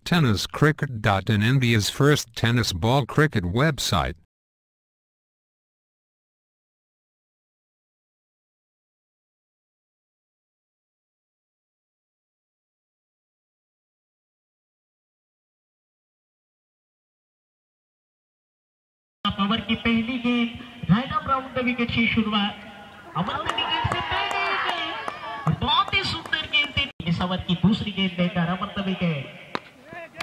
TennisCricket.in, India's first tennis ball cricket website. Over की पहली गेंद right of round the wicket की शुरुआत अमन विकेट से पहले गेंद बहुत ही सुंदर गेंद थी। इस ओवर की दूसरी गेंद लेकर अमन विकेट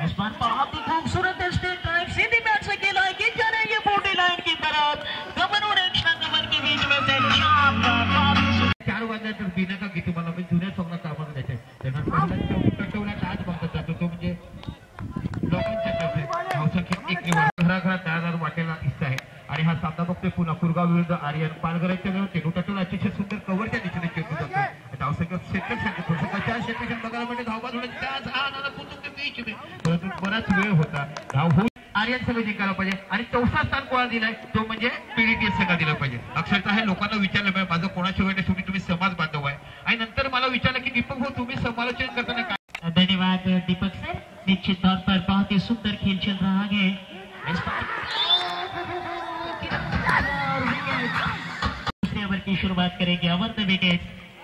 इस बार बहुत ही खूबसूरत स्ट्रेट ड्राइव सीधी बैट से खेला है, गेंद जा रही है बॉडी लाइन की तरफ, कवर और एक्स्ट्रा कवर के बीच में से चार वाजल्यानंतर बिना की तुम्हाला मी जुन्या सॉंगचा आवाज द्यायचे त्यांना टटवला आज बघत जातो तो म्हणजे लोकांच्या तर्फे धावसंख्या 1 निवड घराघरात 10,000 वाटेला हिस्सा आहे आणि हा सामना बघतोय पुन्हा कुरगाव विरुद्ध आर्यन पालघरच्या वेळी चेंडू टटवला अतिशय सुंदर कव्हरच्या दिशेने चेंडू जातो धावसंख्या क्षेत्र क्षेत्र बघायला म्हणजे धावबाद होण्याची त्याच आनंद पुस्तक बीच में परंतु बराच वेळ होता धाव होऊन आर्यन संघ जिंकायला पाहिजे आणि चौथा स्थान कोणाला दिलाय तो म्हणजे पीडीटीएस संघाला दिलं पाहिजे। अक्षरशः हे लोकांना विचारलं पाहिजे माझं कोणाच्या वेळेस तुम्ही समाज बांधव आहे आणि नंतर मला विचारलं की दीपक भाऊ तुम्ही समालोचन करताना काय। धन्यवाद दीपक सर, निश्चित तौर पर बहुत ही सुंदर खेल चल रहा है। दूसरे ओवर की शुरुआत करेंगे अमन विकेट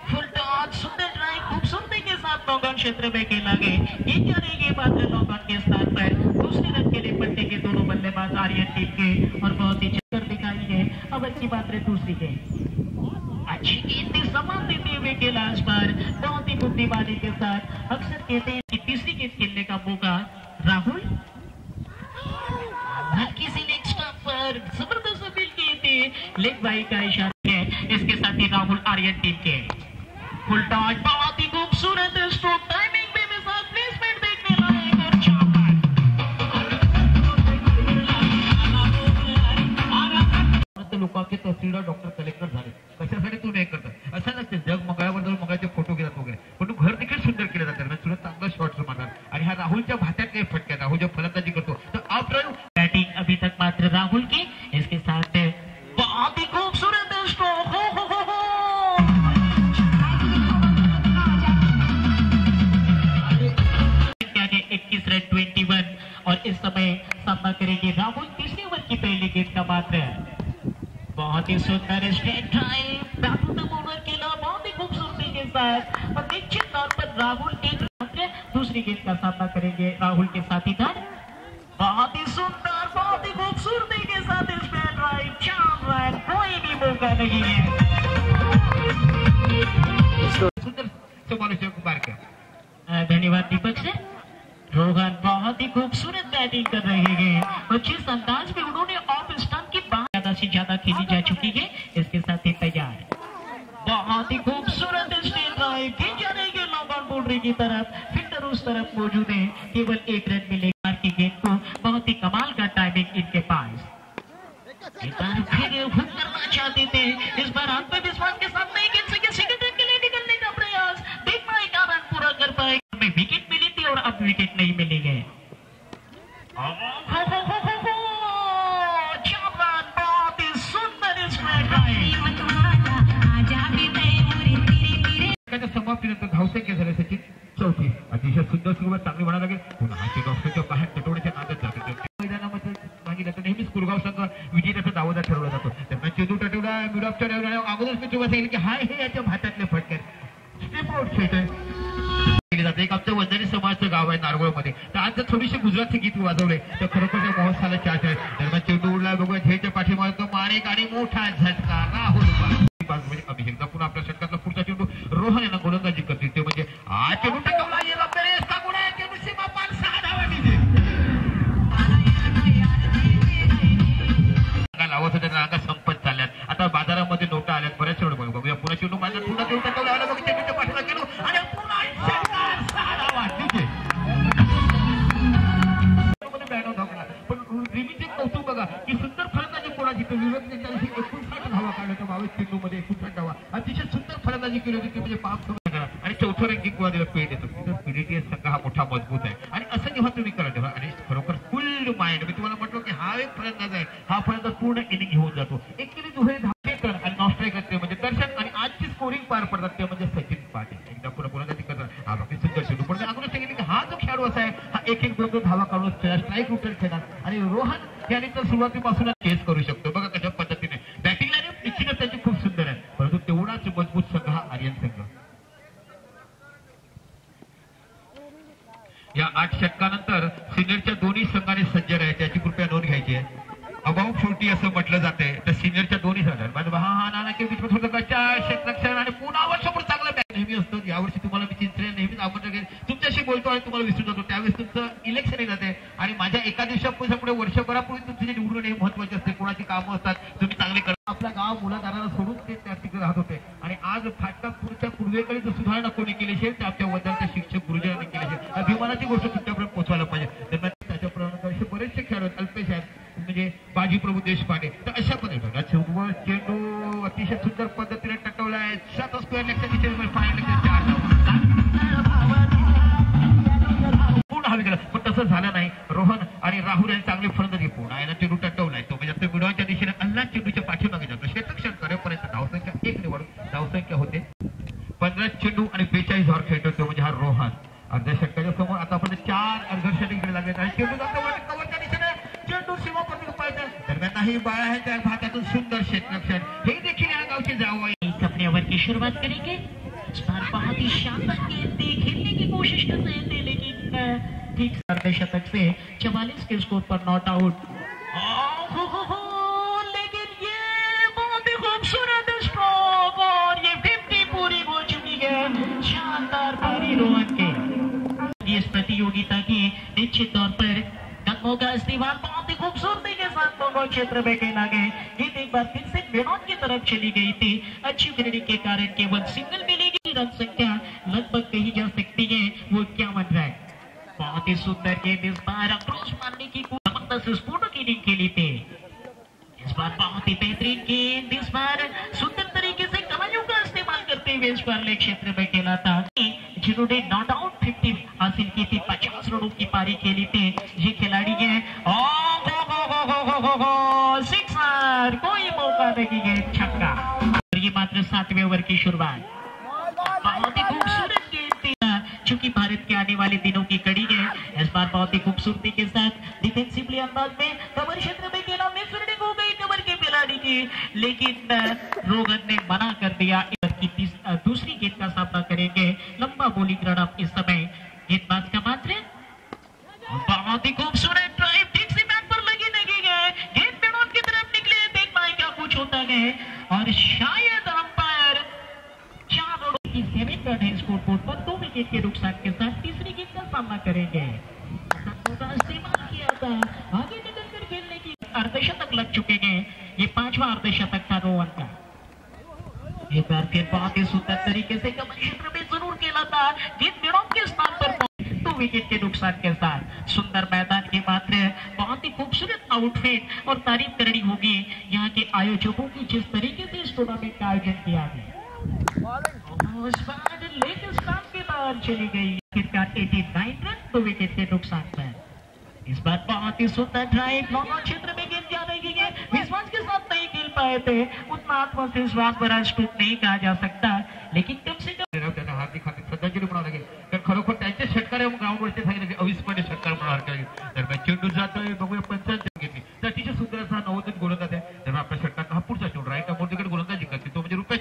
फुल टॉस सुंदर ड्राइव खूबसूरती के साथ नौगन क्षेत्र में खेला गया, गेंद जाने मात्र नौगन के स्थान पर दूसरे रन के लिए पट्टे के दोनों बल्लेबाज आर्यन टीम के और बहुत ही चक्कर दिखाई है। ओवर की मात्र दूसरी गेंद अच्छी गेंद समान देते हुए खेला इस बार बहुत ही बुद्धिमानी के साथ। अक्सर कहते हैं कि तीसरी गेंद खेलने का मौका राहुल हल्की सी लेग स्टंप पर जबरदस्त अपील की थी, लेग बाई का इशारा है। इसके साथ ही राहुल आर्यन टीम के फुल टॉस बहुत ही खूबसूरत स्ट्रोक टाइमिंग पे मिसाल प्लेसमेंट देखने लायक और लोकांचे तहसीलदार डॉक्टर कलेक्टर झाले कशासाठी तू नाही करतात असं नसते जग मंगळावर मंगळाचे फोटो घेतात वगैरे पण तू घर देखील सुंदर केले जातात तुला चांगला शॉट्स मारतात आणि हा राहुलच्या भात्यात काही फटक्यात राहुल जब फलंदाजी करतो तो आउट ड्राइव बैटिंग अभी तक मात्र राहुल की। इसके साथ बहुत ही खूबसूरत स्ट्रोक आगे 21 रन 21 और इस समय सामना करेंगे राहुल तीसरे ओवर की पहली गेंद का मात्र बहुत ही सुंदर स्ट्रेट ड्राइव राहुल ओवर खेला बहुत ही खूबसूरती के साथ और निश्चित तौर पर राहुल एक मात्र दूसरी गेंद का सामना करेंगे राहुल के साथ ही था बहुत ही सुंदर बहुत ही खूबसूरती के साथ स्ट्रेट ड्राइव 4 रन कोई भी मौका नहीं है। सुंदर समालोचक मार्क धन्यवाद दीपक से। रोहन बहुत ही खूबसूरत बैटिंग कर रहे हैं और जिस अंदाज में उन्होंने ऑफ स्टंप की बात ज्यादा से ज्यादा खेली जा चुकी है इसके साथ ही तैयार बहुत ही खूबसूरत स्ट्रेट ड्राइव खेल जा रही है लॉन्ग ऑन बाउंड्री की तरफ, फील्डर उस तरफ मौजूद है, केवल 1 रन मिलेगा की गेंद को बहुत ही कमाल का टाइमिंग इनके पास। एक बार फिर हुक करना चाहते थे, इस बार आत्मविश्वास के साथ नहीं गेंद से सेकंड रन के लिए निकलने का प्रयास, देख पाएगा रन पूरा कर पाएगा। में विकेट मिली थी और अब विकेट नहीं मिलेंगे। बहुत ही सुंदर स्ट्रेट ड्राइव समाप्तीनंतर धावसंख्या झाली सचिन चौथी अतिशय सुंदर सुरुवात चांगली म्हणायला लागेल पुन्हा डॉक्टरच्या बाहेर टटवण्याच्या नादात जाते मैदानामध्ये मागितलं तर नेहमीच कुरगाव संघ विजेत्याचा दावोदा ठरवला जातो त्यांना चेंडू टटवला मिड ऑफच्या अगोदरच मी तुम्हाला सांगितलं की हाय हे याच्या भातातले फटक्यात स्टेप आउट खेळतोय केली जाते। एक आमचं वंजारी समाजचं गाव आहे नारगोळमध्ये तर आज जर थोडीशी गुजरातचे गीत वाजवले तर खरोखर त्या महोत्सवाला चाच आहे। दरम्यान चेंडू उडला बघूया झेच्या पाठीमागे मारेक आणि मोठा झटका राहुल अभिषेकदा पुन्हा आपल्या षटकातला पुढचा चेंडू रोहन यांना गोलंदाजी करतील ते म्हणजे हा चेंडू टकवला येला पेरेस टाकून चेंडू सीमा पार 6 धावा दिली लावत होते रांगा संपत चालल्यात आता बाजारामध्ये नोटा आल्यात बऱ्याच चेंडू बघूया पुन्हा चेंडू माझ्या पुन्हा चेंडू टकवला आला बघ चेंडूच्या पाठीला चेंडू आणि पुन्हा षटकार 6 धावा दिले पण रिमीचे कौतुक बघा की सुंदर फलंदाजी कोणाची तर विरोध 59 धावा काढल्या 22 चेंडू मध्ये 59 धावा अतिशय सुंदर फलंदाजी केली होती ती म्हणजे 5 आणि चौथं रँकिंग कोणा दिलं पेड येतो पीडीटीएस संघ हा मोठा मजबूत आहे आणि असं जेव्हा तुम्ही करा तेव्हा आणि खरोखर फुल माइंड मी तुम्हाला म्हटलं की हा एक फलंदाज आहे हा फलंदाज पूर्ण इनिंग घेऊन जातो। एक केली दुहेरी धावेकर आणि नॉस्ट्रायकर ते म्हणजे दर्शक आणि आजची स्कोरिंग पार पडतात ते म्हणजे सचिन पाटील एकदा पुन्हा फलंदाजी करतात हा बाकी सुंदर चेंडू पण अगोदर सांगितलं हा जो खेळाडू असा आहे हा एक दोन धावा काढून स्ट्राईक रूटवर खेळणार आणि रोहन याने तर सुरुवातीपासूनच केस करू शकतो. बघा कशा पद्धतीने बॅटिंग लाईन निश्चितच त्याची खूप सुंदर आहे, परंतु तेवढाच मजबूत संघ हा आर्यन संघ. या 8 षटकानंतर सिनियरच्या दोन्ही संघाने सज्ज राहायचे याची कृपया नोंद घ्यायची आहे. अबाउट 40 असं म्हटलं जाते तर सिनियरच्या दोन्ही संघात हा नाना के बीच क्षेत्ररक्षण आणि पुन्हा समोर चांगलं बॅट नेहमी असतं. यावर्षी तुम्हाला मी चिंचणे नेहमीच आपण तुमच्याशी बोलतो आणि तुम्हाला विसरून जातो, त्यावेळेस तुमचं इलेक्शन जाते आणि माझ्या एका दिवसापुढे वर्षभरापूर्वी तुमचे जे निवडून हे महत्वाचे असते, कोणाची कामं असतात तुम्ही चांगले करता. आपला गाव मुलादाराला सोडून ते त्या तिकडे राहत होते आणि आज फाटकापूरच्या पूर्वेकडे जर सुधारणा कोणी केली असेल तर आमच्या वडिलांच्या शिक्षक गुरुजनांनी केली असेल. अभिमानाची गोष्ट तुमच्यापर्यंत पोहोचवायला पाहिजे. त्याच्याप्रमाणे असे बरेचसे खेळाडू अल्पेश आहेत म्हणजे बाजीप्रभू देशपांडे. तर अशा पद्धतीने चेंडू अतिशय सुंदर पद्धतीने टटवलाय. 7 स्क्वेअर लेगच्या दिशेने फायनल 4 पूर्ण हवे गेला, पण तसं झालं नाही. रोहन आणि राहुल यांनी चांगली फलंदाजी पुन्हा याला चेंडू टटवलाय. तो म्हणजे मिडवाच्या दिशेने अल्ला चेंडूच्या पाठीमागे जातो. क्षेत्ररक्षण करेपर्यंत धावसंख्या 1 निवडून धावसंख्या होते 15 चेंडू आणि 42 धावा खेळतो म्हणजे हा रोहन. अर्ध्या षटकाच्या समोर आता आपण 4 अर्धषटक इकडे लागले आणि चेंडू कव्हरच्या दिशेने चेंडू सीमापर्यंत पाहिजे दरम्यान नाही बाळा है त्या भागातून सुंदर क्षेत्ररक्षण हे देखील या गावचे जावई. अपने ओवर की शुरुआत करेंगे. इस बार बहुत ही शानदार गेंद खेलने की कोशिश कर रहे थे लेकिन ठीक अर्धशतक से 44 के स्कोर पर नॉट आउट. लेकिन ये बहुत ही खूबसूरत स्ट्रोक और ये 50 पूरी हो चुकी है. शानदार पारी रोहन के. इस प्रतियोगिता की निश्चित तौर पर कदमों का इस्तेमाल बहुत ही खूबसूरती के साथ दोनों क्षेत्र में खेला गया. ये एक बार फिर से मेदान की तरफ चली गई थी. अच्छी फील्डिंग के कारण केवल सिंगल मिलेगी. रन संख्या लगभग कही जा सकती है वो 51 रन. बहुत ही सुंदर गेंद इस बार अप्रोच मारने की जबरदस्त स्फोटक इनिंग खेली थी. इस बार बहुत ही बेहतरीन गेंद इस बार सुंदर तरीके से कलाइयों का इस्तेमाल करते हुए इस बार लेग क्षेत्र में खेला था. जिन्होंने नॉट आउट 50 हासिल की थी, 50 रनों की पारी खेली थी ये खिलाड़ी है. सिक्सर, कोई मौका नहीं है, छक्का. ये मात्र 7वें ओवर की शुरुआत. बहुत ही खूबसूरत गेंद थी चूंकि भारत के आने वाले दिनों की कड़ी है. इस बार बहुत ही खूबसूरती के साथ डिफेंसिवली अंदाज में कवर क्षेत्र में खेला. मिस फील्डिंग हो गई कवर के खिलाड़ी की लेकिन रोहन ने मना कर दिया. दूसरी गेंद का सामना करेंगे. लंबा बॉलिंग रन अप इस समय गेंदबाज का मात्र. बहुत ही खूबसूरत ड्राइव ठीक से बैट पर लगी नहीं है. गेंद मैदान की तरफ निकले. देख पाए क्या कुछ होता है और शायद अंपायर 4 रनों की 7 रन है स्कोर बोर्ड पर. 2 विकेट के नुकसान के साथ तीसरी गेंद का सामना करेंगे. इस्तेमाल किया था आगे निकलकर खेलने की. अर्धशतक लग चुके हैं. ये 5वां अर्धशतक था रोहन का. एक बार फिर बहुत ही सुंदर तरीके से कमर क्षेत्र में जरूर खेला था. गेंद मैदान के स्थान पर 2 विकेट के नुकसान के साथ. सुंदर मैदान की मात्र बहुत ही खूबसूरत आउटफिट और तारीफ करनी होगी यहाँ के आयोजकों की जिस तरीके से इस टूर्नामेंट का आयोजन किया गया. लेटेस्ट काम के बाहर चली गई. आखिरकार 89 रन 2 विकेट के नुकसान पर. इस बार बहुत ही सुंदर ड्राइव दोनों क्षेत्र में गेंद जा रही है. विश्वास के साथ नहीं खेल पाए थे. उतना आत्मविश्वास भरा स्ट्रोक नहीं कहा जा सकता लेकिन कम से कम त्यांना हार्दिक श्रद्धांजली म्हणावं लागेल. तर खरोखर त्यांचे षटकार ग्राउंडवरचे सांगितले अविस्मरणीय षटकार म्हणावं. दरम्यान चेंडू जातोय बघूया 55 घेतली तर अतिशय सुंदर असा 90 गोलंदाज आहे. तेव्हा आपल्या षटकात हा पुढचा चेंडू राईट अमोर्टिकेट गोलंदाजी करते तो म्हणजे रुपेश.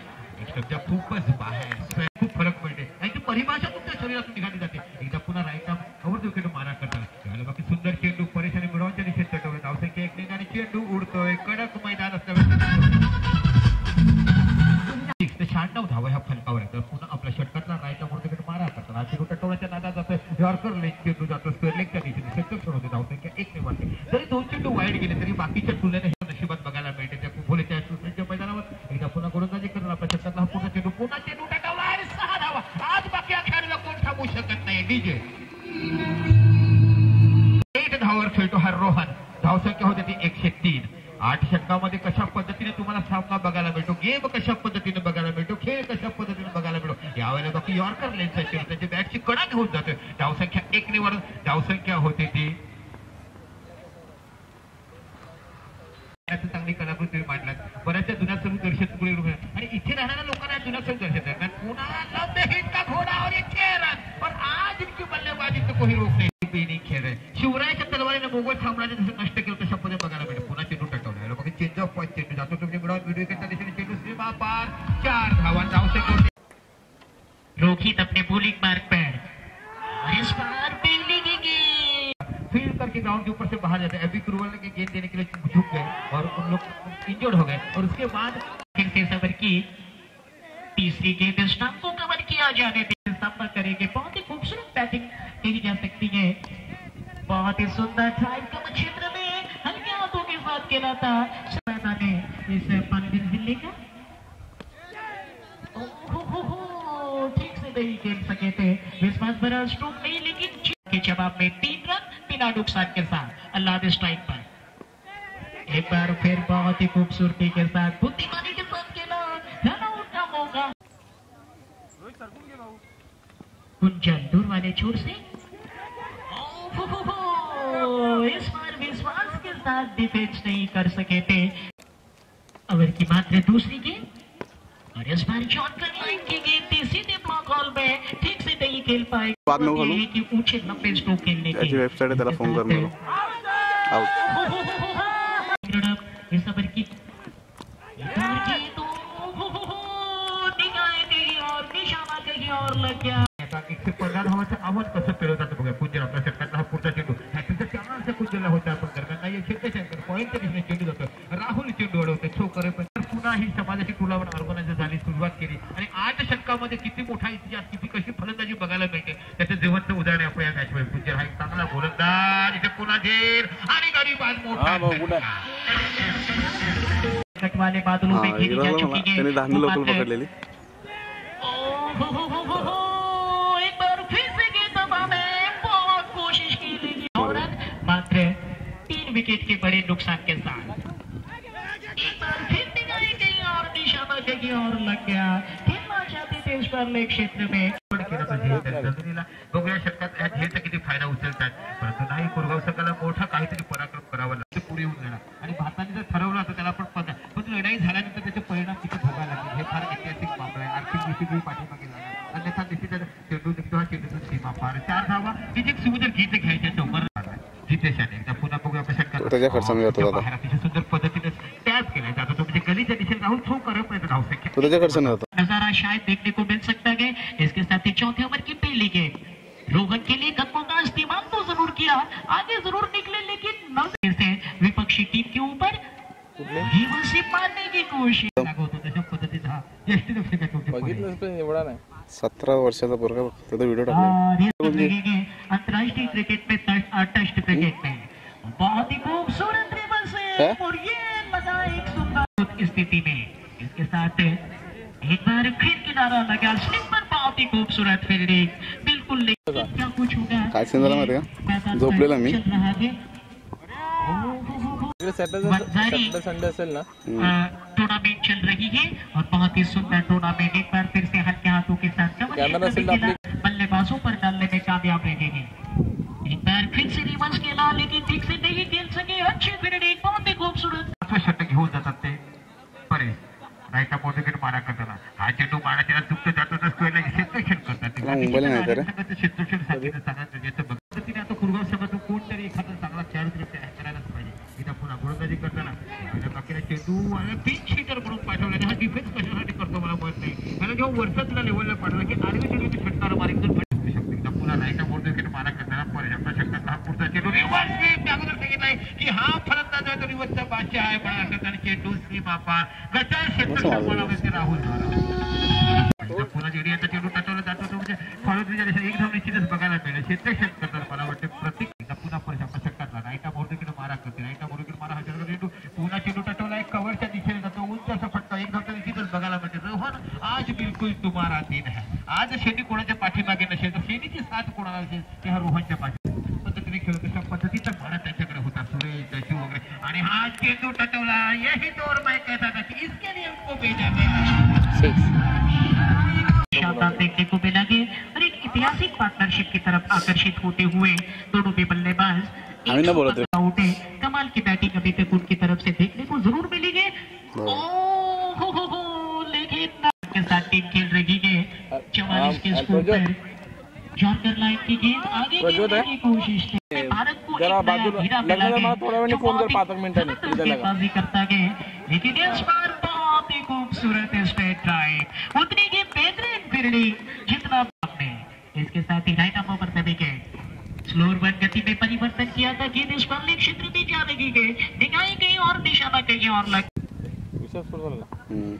खूपच बाहेर खूप फरक पडते आणि ती परिभाषा तुमच्या शरीरातून निघाली जाते. एकदा पुन्हा राईट अवर विकेट मारा करताना बाकी सुंदर चेंडू परेशानी मिळवण्याच्या दिशेत चटवले. धावसंख्या 1 आणि चेंडू उडतोय. कडक मैदान असल्यामुळे 96 धावा ह्या फलकावर आहे. तर पुन्हा आपल्या षटकातला राईट अवर विकेट मारा करताना चेंडू टटवण्याच्या नादात जातोय. यॉर्कर लेग चेंडू जातो स्क्वेअर लेगच्या दिशेने क्षेत्ररक्षण होते. धावसंख्या 1 ने वाढते. जरी 2 चेंडू वाईड गेले तरी बाकीच्या तुलनेने हे नशिबात बघायला मिळते. त्या कुंभोलीच्या मैदानावर एकदा पुन्हा गोलंदाजी करणार आपल्या षटकातला हा पुन्हा चेंडू टाकावला आणि 6 धावा. आज बाकी खेळाडूला कोण थांबवू शकत नाही. डीजे 8 धावावर खेळतो हा रोहन. धावसंख्या होते ती 103. 8 षटकामध्ये कशा पद्धतीने तुम्हाला सामना बघायला मिळतो, गेम कशा पद्धतीने बघायला मिळतो, खेळ कशा पद्धतीने बघायला मिळतो. यावेळेला बाकी यॉर्कर लेनचा चेंडू त्याची बॅटची कडा घेऊन जातोय. धावसंख्या 1 ने वाढून धावसंख्या होते ती. चांगली कलाकृती मांडलात. बऱ्याचशा जुन्या सरू दर्शक आणि इथे राहणाऱ्या लोकांना जुन्या सरू दर्शक आहे. पुन्हा हिट का घोडा और 6 रन. पण आज इनकी बल्लेबाजी कोणी रोखणे इनिंग खेळ आहे. शिवरायाच्या तलवारीने मोगल साम्राज्य जसं नष्ट केलं तशा पद्धतीने बघायला मिळेल. पुन्हा चेंडू टटवला बघा चेंज ऑफ पॉईंट चेंडू जातो तुमच्या मिळून विकेटच्या दिशेने चेंडू सीमा पार 4 धावा धावसे रोहित अपने बॉलिंग मार्ग पर इस बार पहले की फील्ड करके ग्राउंड के ऊपर से बाहर जाते हैं. अभी क्रूवल के गेंद देने के लिए झुक गए और उन लोग इंजर्ड हो गए और उसके बाद फिर से सबर की तीसरी गेंद स्टंप को कवर किया जाने दे संपर्क करेंगे. बहुत ही खूबसूरत बैटिंग की जा सकती है. बहुत ही सुंदर ड्राइव कम क्षेत्र में हल्के हाथों के साथ खेला था ने इस पानी जिले का ठीक से नहीं खेल सके थे. विश्वास बड़ा स्ट्रोक नहीं लेकिन के जवाब में 3 रन बिना नुकसान के साथ अल्लाह स्ट्राइक पर एक बार फिर बहुत ही खूबसूरती के साथ बुद्धिमानी के साथ खेला. रन आउट का मौका कुंजन दूर वाले छोर से इस बार विश्वास के साथ डिफेंस नहीं कर सके थे. ओवर की मात्र दूसरी गेंद और इस बार शॉर्टकट लाइन की गेंद थी सीधे ब्लॉक हॉल में ठीक से नहीं खेल पाए. बाद में बोलूं कि ऊंचे लंबे स्ट्रोक खेलने की ऐसी वेबसाइट है तेरा फोन कर लो आउट. इस ओवर की और निशाना कहीं और लग गया. 115 धावांचं आव्हान कसं पेलवलं जातं बघा. कुंजन आपल्या षटकातला हा पुढचा चेंडू हॅट्रिकचा चान्स कुंजनला होता पण दरम्यान नाही क्षेत्रशंकर पॉईंटच्या दिशेने चेंडू जातो. राहुल चेंडू अडवते छोकर पण पुन्हा ही समाजाची तुलावण ऑर्गनायझर झाली सुरुवात केली आणि 8 षटकामध्ये किती मोठा इतिहास किती कशी फलंदाजी बघायला मिळते त्याचं जिवंत उदाहरण आपण या मॅचमध्ये. कुंजन हा एक चांगला गोलंदाज इथे पुन्हा झेल आणि गरीबाज मोठा वाले बादलों में घेरी जा चुकी है. त्याने धान्य लोकल पकडलेली एक बार फिर से गेंद दबा में बहुत कोशिश की लेकिन और मात्र 3 विकेट के बड़े नुकसान के साथ एक बार फिर निगाहें कहीं और निशाना कहीं और लग गया. खेलना चाहते थे इस पर लेग क्षेत्र में बघूया षटकात या झेलचा किती फायदा उचलतात. परंतु नाही कोरगाव संघाला मोठा काहीतरी पराक्रम करावा लागतो. पुढे येऊन जाणार आणि भारताने जर ठरवलं तर त्याला पण लढाई झाल्यानंतर त्याचे परिणाम किती भोगावे लागतील हे फार ऐतिहासिक मामला आहे. आर्थिक दृष्टीने पाठीमागे लागणार अन्यथा निश्चितच चेंडू निघतो हा चेंडूतून सीमा पार 4 धावा ही जी सुंदर गीत घ्यायच्या चौकार जितेशाने एकदा पुन्हा बघूया षटकात त्याच्या खर्चाने जातो दादा अतिशय सुंदर पद्धतीने टॅप केला जातो. तो म्हणजे गलीच्या दिशेने राहुल थ्रो करत नाही धाव संख्या त्याच्या खर्चाने जातो. नजारा शायद देखने को मिल सकता है. इसके साथ ही चौथे ओवर की पहली गेंद रोहन के लिए कदमों का इस्तेमाल तो जरूर किया आगे जरूर निकले लेकिन नजर से विपक्षी टीम के ऊपर मारने की कोशिश होतो. तशा पद्धतीचा हा ज्येष्ठ एवढा नाही 17 वर्षाचा पोरगा त्याचा व्हिडिओ टाकला. अंतर्राष्ट्रीय क्रिकेट में टेस्ट क्रिकेट में बहुत ही खूबसूरत ड्रिबल से और ये लगा एक सुंदर स्थिति में. इसके साथ एक बार फिर किनारा लगा स्लिप पर बहुत ही खूबसूरत फील्डिंग बिल्कुल. क्या कुछ होगा काय सीन झाला माहिती का झोपलेला मी संडे असेल ना. टूर्नामेंट चल रही है और बहुत ही सुंदर टूर्नामेंट एक बार फिर से हल्के हाथों के साथ बल्लेबाजों पर डालने में कामयाब रहे हैं. एक बार फिर से रिवर्स खेला लेकिन ठीक से नहीं खेल सके. अच्छी फील्डिंग बहुत ही खूबसूरत षटक घेऊन जातात ते परे रायटा मोठे मारा करताना हा चेंडू मारायला चुकतो जातो तर क्षेत्रक्षण करतात. क्षेत्रक्षण सांगितलं चांगला पद्धतीने आता कुरगाव संघातून कोणतरी एखादा चांगला खेळाडू तयार करायलाच पाहिजे. इथं पुन्हा गोलंदाजी करताना बाकीला चेंडू आणि पिच हिटर म्हणून पाठवला. हा डिफेन्स कशासाठी करतो मला माहित नाही. त्याला जेव्हा वरच्यातल्या लेवलला पाठवला की आर्मी चेंडूची षटकार मार एकदम फटकू शकते. एकदा पुन्हा रायटा मोठे विकेट मारा करताना पर्याप्त षटकातला हा पुढचा चेंडू रिव्हर्स मी अगोदर सांगितलंय की हा फलंदाज आहे तो रिव्हर्सचा बादशाह आहे. पण असं त्याने चेंडू सीमा पार गचा क्षेत्र राहुल पुन्हा एरियाचा चेंडू टाकवला जातो तो म्हणजे फॉलोच्या दिशेने एक धाव निश्चितच बघायला मिळेल. क्षेत्रक्षण करतात मला वाटते प्रत्येक पुन्हा परिषद षटकातला रायटा बोर्डकीने मारा करते. रायटा बोर्डकीने मारा हा चेंडू पुन्हा चेंडू टाकवला कव्हरच्या दिशेने जातो उंच असा फटका एक धाव निश्चितच बघायला मिळते. रोहन आज बिलकुल तुम्हारा दिन है. आज शेती कोणाच्या पाठीमागे नसेल तर शेतीची साथ कोणाला असेल ते हा रोहनच्या पाठी पद्धतीने खेळत अशा पद्धतीचा मारा त्याच्याकडे होता सुरेश दशू वगैरे आणि हा चेंडू टाकवला. यही दौर मैं कहता था कि इसके लिए हमको भेजा गया. शानदार देखने को मिला है और एक ऐतिहासिक पार्टनरशिप की तरफ आकर्षित होते हुए दोनों भी बल्लेबाज आउट है. कमाल की बैटिंग अभी तक उनकी तरफ से देखने को जरूर मिली है. लेकिन के साथ टीम खेल रही है 44 के स्कोर पर जॉर्कर लाइन की गेंद आगे खेलने की कोशिश थी। भारत को जरा बाजूला लगला मला थोड्या वेळाने फोन कर 5 मिनिटांनी गेंदबाजी करता गए, लेकिन इस बार बहुत ही खूबसूरत स्ट्रेट ड्राइव उतनी की बेहतरीन फिरनी जितना आपने। इसके साथ ही right arm over the wicket slower one गति में परिवर्तन किया था। गेंद इस पर क्षेत्र में जा लगी गई, दिखाई गई और निशाना कहीं और लग।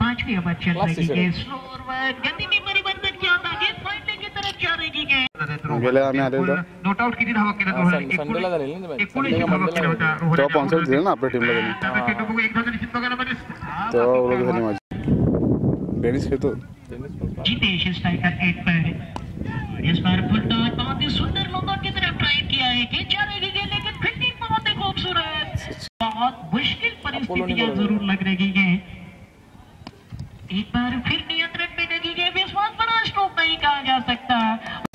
पांचवी ओवर चल रही है, स्लोअर वन गति में परिवर्तन किया था, गेंद फाइनल की तरफ जा रही है। नोट आउट किती धावा केला संडेला झालेली ना बाई. 19 धावा केला होता. तो 65 दिले ना आपल्या टीमला त्यांनी. एक धावा निश्चित बघायला मध्ये तो ओळख झाली माझी. टेनिस खेळतो. जितेश स्ट्राइकर 8 पर इस बार फुलटॉस बहुत ही सुंदर लोगों की तरफ ड्राइव किया है कि चारे की गेंद, लेकिन फिटनिंग बहुत ही खूबसूरत, बहुत मुश्किल परिस्थितियां जरूर लग रही है। एक बार फिर नियंत्रण में लगी गई, विश्वास बड़ा स्ट्रोक नहीं कहा जा सकता।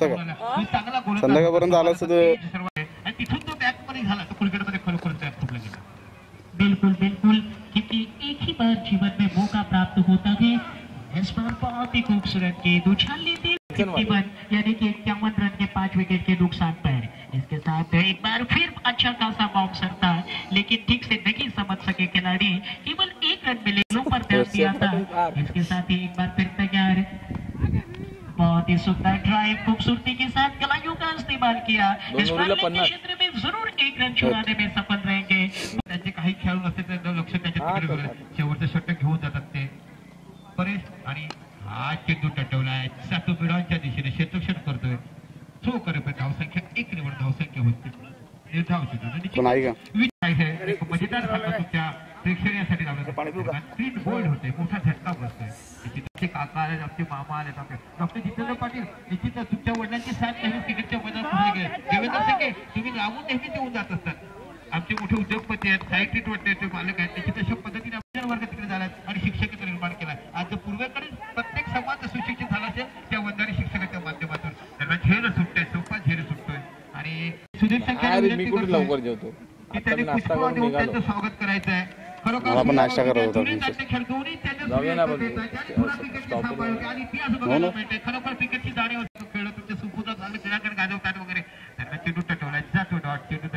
संध्याकाळपर्यंत आला असतं तिथून तो बॅक मध्ये झाला तो क्रिकेट मध्ये खरोखर खूप लागेल। बिल्कुल बिल्कुल, क्योंकि एक ही बार जीवन में मौका प्राप्त होता है। इस बार बहुत ही खूबसूरत गेंद उछाल ली थी, यानी कि 51 रन के 5 विकेट के नुकसान पर। इसके साथ एक बार फिर अच्छा खासा बाउंसर था, लेकिन ठीक से नहीं समझ सके खिलाड़ी, केवल 1 रन मिले, लो पर ध्यान दिया था। इसके साथ ही एक बार फिर तैयार, बहुत ही सुंदर ड्राइव खूबसूरती के साथ कलाइयों का इस्तेमाल किया। इस बार क्षेत्र में जरूर 1 रन चुराने में सफल रहेंगे। त्यांचे काही खेळाडू नसते तर लक्ष त्याच्या शेवटचं षटक घेऊन जातात ते परेश, आणि हा चेंडू टटवलाय सातू पिढांच्या दिशेने क्षेत्रक्षण करतोय, सो करे पण धावसंख्या 1 निवड धावसंख्या होती निर्धाव मजेदार सांगा तुमच्या प्रेक्षणीसाठी लावलं स्क्रीन बोल्ड होते, मोठा झटका बसतोय। काका आले, आमचे मामा आले, डॉक्टर जितेंद्र पाटील निश्चित तुमच्या वडिलांची साथ नेहमी क्रिकेटच्या मैदानात गेले। देवेंद्र संगे तुम्ही लावून नेहमी येऊन जात असतात, आमचे मोठे उद्योगपती आहेत, साहित्यिक वाटते मालक आहेत, निश्चित अशा पद्धतीने आपल्या वर्ग तिकडे झाला आणि शिक्षकाचा निर्माण केला। आज पूर्वेकडे प्रत्येक समाज सुशिक्षित झाला असेल त्या वंदारी शिक्षकाच्या माध्यमातून त्यांना झेल सुटतोय, सोपा झेल सुटतोय। आणि सुधीर संख्या लवकर जेवतो त्यांनी पुष्पा देऊन त्यांचं स्वागत करायचं आहे। खरोखर नाश्ता करत होता खरोखर क्रिकेटची जाणीव खेळ तुमच्या सुपुत्र क्रीडाकडे गाजवतात वगैरे, त्यांना चेंडू टटवला जातो डॉट चेंडू